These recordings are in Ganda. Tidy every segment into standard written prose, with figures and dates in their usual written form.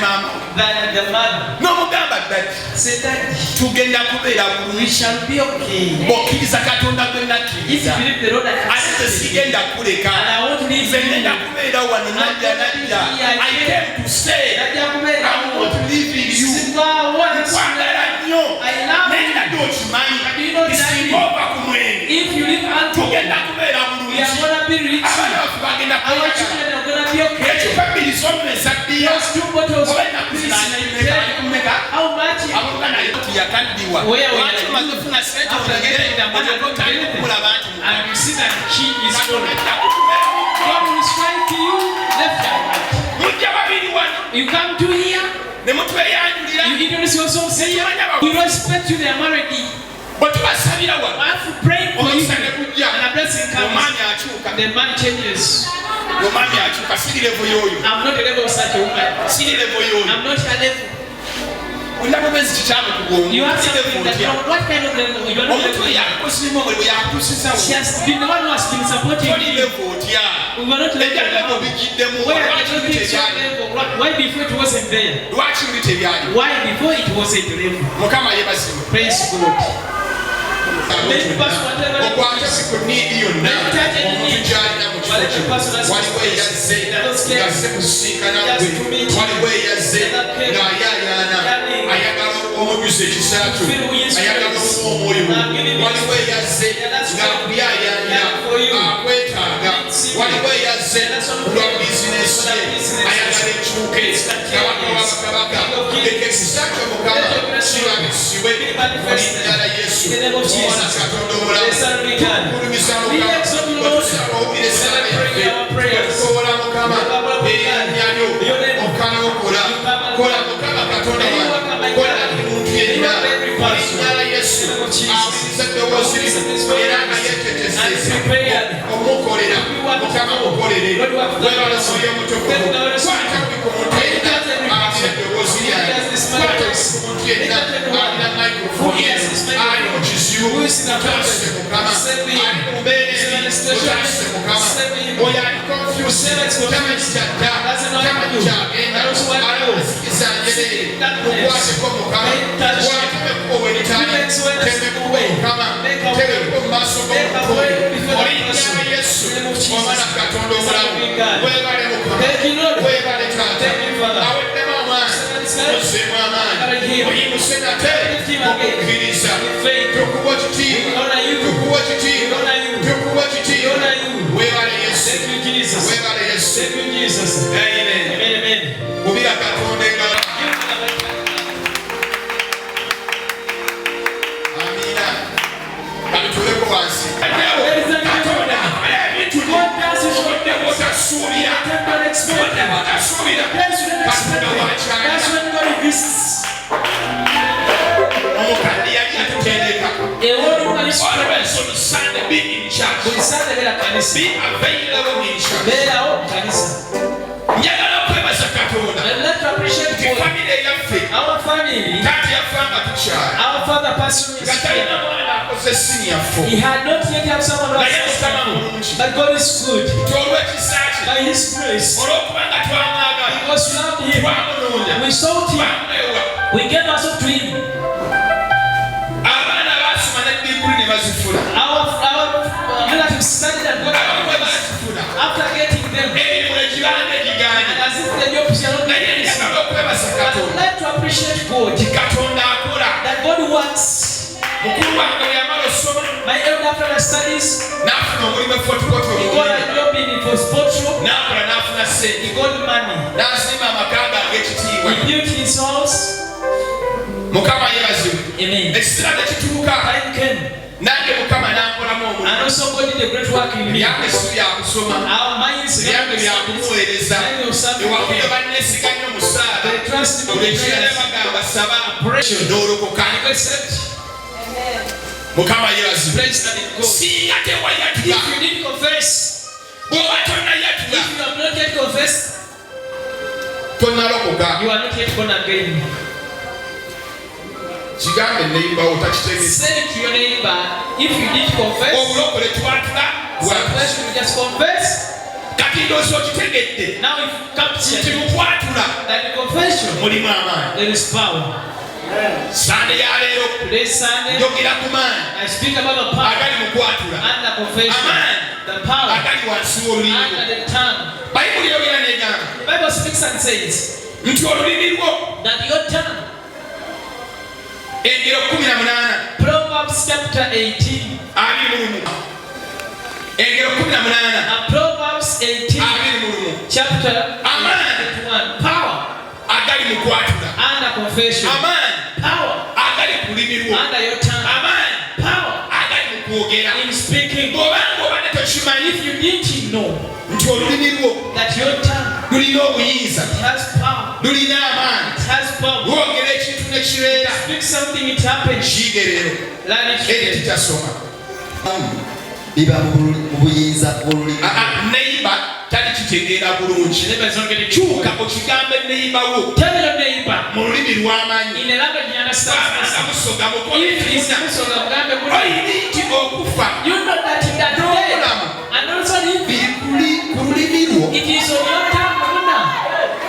mama than the man. n'omugamba dadi Say that tugenda kubeera we bulungi shall be okay. bw'okkiriza katonda gwe If nakkiriza you believe the Lord I ate nze accept sigenda kuleka and I won't leave nze ngenda you. kubeera wano najja I came to stay. I want to live in you. Nkwagala nnyo naye nadde okimanyi bisinga ova ku mwenge If you live unto tugenda kubeera we are bulungi gonna be rich. abaana baffe bagenda Our kweyagala children are gonna be okay. ekipa bbiri z'omumesa ddiya Those 2 bottles oba of ennaku peace zinaayimeka ali kumeka how much? abavuga naye tiyakaddiwa Where we lwaki are omaze ofuna sente after olengere getting the money olyoke otandika okulaba nti and you see that the key is katonda full. ajja kukubeera God will strike you left and right. mujja babiri wano You come to here, ne mutweyanjulira you introduce yourself, say we respect you, they are married. bwe tubasabira wano I have to pray for you omukisa ne gujja and a blessing comes. omwami akyuka The man changes. omwami akyuka siri levo y'oyo I'm not the level of such a woman. siri levo y'oyo I'm not your level. olina mumezi kikyamu You have kugonga something that you what kind of level you are not omuntu level. yakusimu omuli yakusisawo She has been the one who has been supporting toli you. levo otya We were not ejja level. levo bigiddemu Where lwaki I don't buli think so tebyali level. Why before it wasn't there? lwaki buli tebyali Why before it wasn't level? mukama yebazima Praise God. okwata ku niidi yonna omuntu gy'alina mu kifo kino waliwo eyazze ng'asse kusinkana gwe waliwo eyazze ng'ayaayaana ayagala omujjuza ekisa kyo ayagala okuwa omwoyo waliwo eyazze ng'akuyaayaanya akwetaaga waliwo eyazze olwa bizinesi ye ayagala ekyuke kabaka wabakabaka leka ekisa kyo mukama kirabisibwe mu linnya la yesu omwana katonda omulamu tukulumisa mukama bwetusaba owulire esaala yaffe tukobola mukama erinnya lyo okanokola kola mukama katonda wange kola buli muntu yenna mu linnya la yesu awuliriza eddoboozi lino era nga yeeteteseza omukolera mukama mukolere webala mwoyo omutukuvu kwata buli ku muntu yenna awulira eddoboozi lyange kwata buli ku muntu yenna awulira microphone ali mu kizibu mutaase mukama ali mu mbeera ebi mutaase mukama oyo ali confuse tamanyi kyadda tamanyi kyagenda alisikiza njerere mukwateko mukama watemekubo bwenitaali temekubo mukama tebekubo mu maaso g'omukoyo olinnya wa yesu omwana katonda omulamu webale mukama webale taata aweddemu amaanyi ozzemu amaanyi oyimuse nate okukkiriza tukuwa kitiibwa tukuwa kitiibwa tukuwa kitiibwa webale yesu webale yesu amen kubira katonda engalo amina kabituleko wansi katonda ebintu byodde botasuubira bodde botasuubira katonda wakyala omukadde yali atutendeka always on Sunday be in church be available in church njagala okwebaza katonda famire yaffe taata yafanga tukyala nga talina mwana akoze siniafo He had not yet have someone who naye has mukama him. mulungi But God is good. olw'ekisa kye By His grace, olw'okubanga twamwagala because we loved Him, twamunoonya we sought Him, twamwewa we gave ourselves to Him. abaana baasoma ne bibuli ne bazifuna Our relatives studied and got abamu bwe our bazifuna after getting them. emirimu egibanga And egiganye as if the job shall not naye be easy. njagala okwebaza But I would katonda like to appreciate God, ti katonda akola that God works. mukulu wange bwe yamala osoma My elder after the studies, n'afuna omulimu efotokoto he got a job in it for sports shop. n'akola n'afuna He sente got money. n'azimba amaka ge ag'ekitiibwa He built his house. mukama yebazibwe Amen. ekiseera ne kituuka Time came. nange mukama n'ankolamu And omulimu also God did a great work in me. ebyange si byakusoma Our minds ebyange byakumuweereza ewakubye banneesiga nnyo mu ssaala They trust Him. buli ekireere bagamba saba Operation. n'olokoka mukama yebazibwe Praise the name of God. singa tewayatula If you didn't confess, bw'oba tonnayatula if you have not yet confessed, tonnalokoka you are not yet born again. kigambe neyimbawo takitegese Say to your neighbor, if you did confess, obulokole twatula salvation you just confess, kati ndowooza okitegedde Now if you capture nti mukwatula that in confession, mulimu amaanyi. there is power. Sande ya leero Today's Sunday, njogera ku maanyi I speak about the power agali mu kwatula, and the confession. amaanyi The power agali wansi w'olulimi lwo. under the tongue. Bayibuli yogera n'egamba The Bible speaks and says nti olulimi lwo, that your tongue, engero 18 Proverbs chapter 18, engero 18 Proverbs 18, chapter Amen. 21, power agali mu kwatula, under confession, amaanyi power agali ku lulimi lwo, under your tongue, amaanyi power agali mu kwogera. in speaking. Bw'obanga obadde tokimanyi If you didn't know nti olulimi lwo that your tongue lulina obuyinza, has power, lulina amaanyi, it has power, lwogera ekintu ne kibeera, speak something, it happens. kiyige leero Learn it eri today. titasoma. biba mu buyinza bw'olulimi. Neyiba tali kitegeera bulungi. The neighbor is not getting it. Kyuka okigambe neyiba wo Tell your neighbor mu lulimi lw'amanyi. in a language you understand. Bw'abanga musoga mukola If it's ekifuna, Musoga Mugambe Mugambe, olina nti okufa you know that in that day, and also if biri ku lulimi lwo. it is on your tongue, Muna.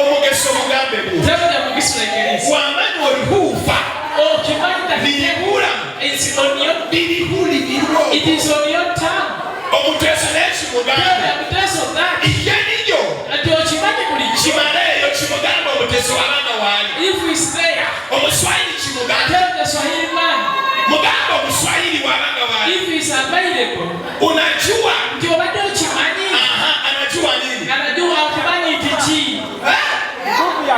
Omugeso mugambe bwo. Tell them this like it is. Bw'amanyi olihuufa Oh, Kimani, that biribulamu it's on your, biri ku lulimi lwo. it is on your tongue. Omuteesa naye Tell kimugambe. them because of that. Ijjanijjo That your Kimani will kimaleeyo kimugambe omuteesa w'abaana waali. if we stay, Omuswayiri kimugambe. tell the Swahili man, Mugambe Omuswayiri w'abaana waali. if it's available, Unajua. ndio bado Kimani, Aha, anajua nini? anajua Kimani tiji,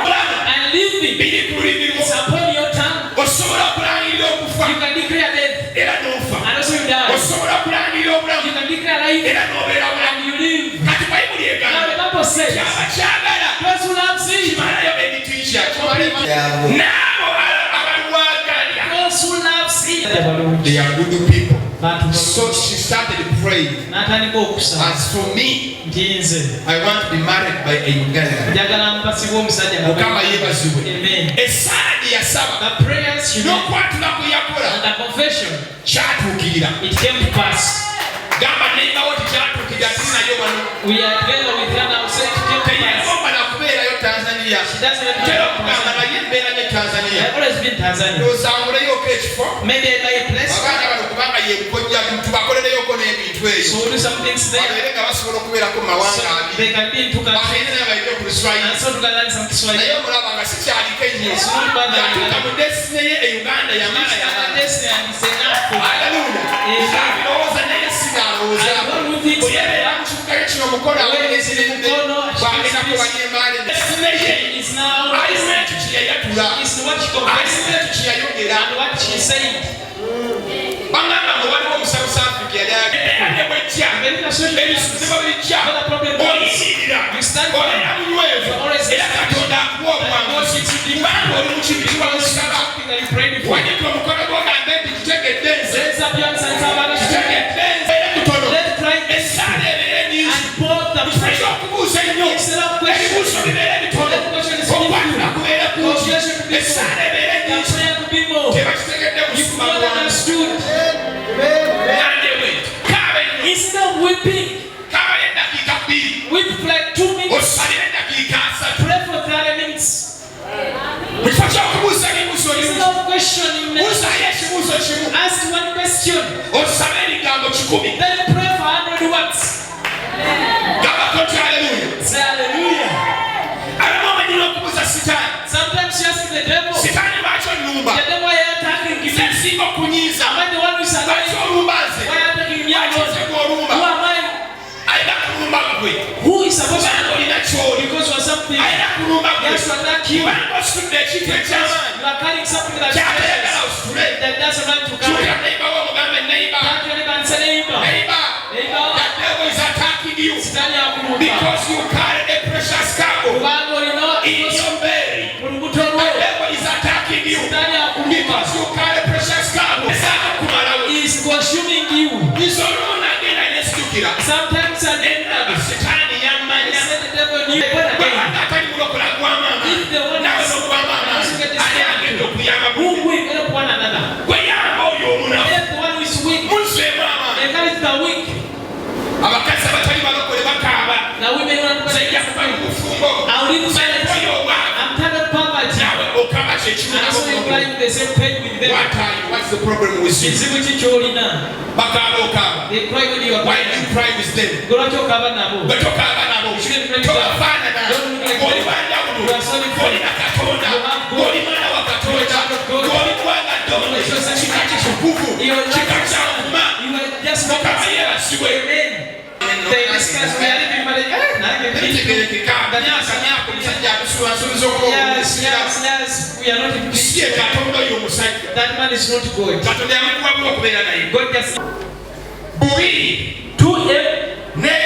Mulamu, and living biri ku lulimi lwo. is upon your tongue. Osobola okulangirira okufa You can declare death, era n'ofa. and also you die. Osobola okulangirira obulamu You can declare life, era n'obeera bulamu. and you live. Kati Bayibuli Now egamba the Bible says, kyaba kyagala those who love sin, kimalayo ebitiikya kimalema Yabo. n'abo abalwagalya. those who love sin. They are good people. Bantu So she started praying. n'atandika okusaba. As for me, Nti nze I want to be married by a Ugandan. njagala mpasibwe omusajja nga Mukama yeebazibwe. Amen. Esaala gye yasaba The prayers she made n'okwatula kwe yakola and the confession, kyatuukirira. it came to pass. Gamba neyibawo tekyatuukirira tulinayo wano. We are together with her now, say it came to pass. Teyagomba na kubeerayo Tanzania. She doesn't have Tera to okugamba Tanzania. naye mbeera ne Tanzania. I've always been Tanzania. Osanguleyooko ekifo. Maybe I buy a place, Abaana bano kubanga yebukojja tubakolereyoko n'ebintu so ebyo. we'll do some things there. Babeere nga basobola okubeerako mu mawanga So abiri. they can be in two countries. Bagende naye bayige ku Luswayiri. And so to learn some Kiswahili. Naye omulaba nga si kyaliko ennyo. Yes, not bad. Yatuuka mu desine ye e Uganda yamala yamala. Haleluya. Birowooza naye si byalowooza. Bwe yabeera mu kibuga kye kino omukono aweerezerende bw'agendako banyembaale. Desine ye alimu ekyo kye yayatula. Alimu ekyo kye yayogera. Bangamba nga waliwo omusawo South Africa yali agende bw'ejja. Ebisubizo bijja. Oyimirira. Obeera munywevu. Era Katonda akuwa obuwanguzi. Kubanga oli mu kintu kibamusaba. Wanyika omukono gw'ogambe nti kitegedde nze. Kitegedde nze. Mutono. Essaala ebeere nnyingi. Ekifo ky'okubuuza ennyo. Ebibuuzo bibeere bitono. Okwatula kubeere kungi. Essaala ebeere nnyingi. Tebakitegedde kusuma bwangu. Nandewe. Kaaba ennyo. Instead of weeping, Kaaba y'eddakiika 2. weep for like 2 minutes. Osalire eddakiika 3. Pray for 30 minutes. Mu kifo ky'okubuuza ebibuuzo Instead bingi. of questioning me, Buuzayo ekibuuzo kimu. ask one question, Osabe ebigambo 100. then pray for 100 words. Gabako nti haleluya. Say hallelujah. Abamu omanyira okubuuza sitaani. Sometimes you ask the devil, Sitaani lwaki onnumba? the devil, why are you attacking me? Nze nsinga okunyiiza. Am I the one who is Lwaki attacking? olumba nze? Why are you attacking me? Lwaki nze Who gw'olumba? am I? Ayina kulumba ggwe. Who is supposed Kubanga to? olina ky'oli. Because you are something. Ayina kulumba ggwe. Yes, to attack you. Kubanga ositudde ekintu eky'amaanyi. You are carrying something that Kyatayagala ositule. that doesn't want to carry. Kyogera neighbor wo omugambe neighbor. Can't you even say neighbor? Neighbor. Neighbor. That devil is attacking you. Sitani akulumba. Because you carry a precious cargo Kubanga olina in your belly. mu lubuto lwo. The devil is attacking you. Sitani akulumba. Because you carry precious cargo. Esaana kumalawo. He is consuming you. Nze olumu nagenda nesijjukira. Sometimes I Ennaga sitaani yammanya. said the devil knew. Born again. Bw'abanga atali mulokola gwa maama. If the one Nawe is n'ogwamaama. Ani agenda okuyamba who will help one another. gwe yamba oyo omunafu. Help the one who is weak. Munzeemu amaanyi. Encourage the weak. Abakazi abatali balokole bakaaba. The insanity. I'm tired of poverty. And also implying the same pain with them. What's the problem with you? Kizibu ki ky'olina. They cry when you are Why do you cry with them? Lwaki okaaba nabo? Don't look like them. You are so different. You have God. You are just not amen. They discuss reality, but yes, we are not in peace. That man is not God. God just to him.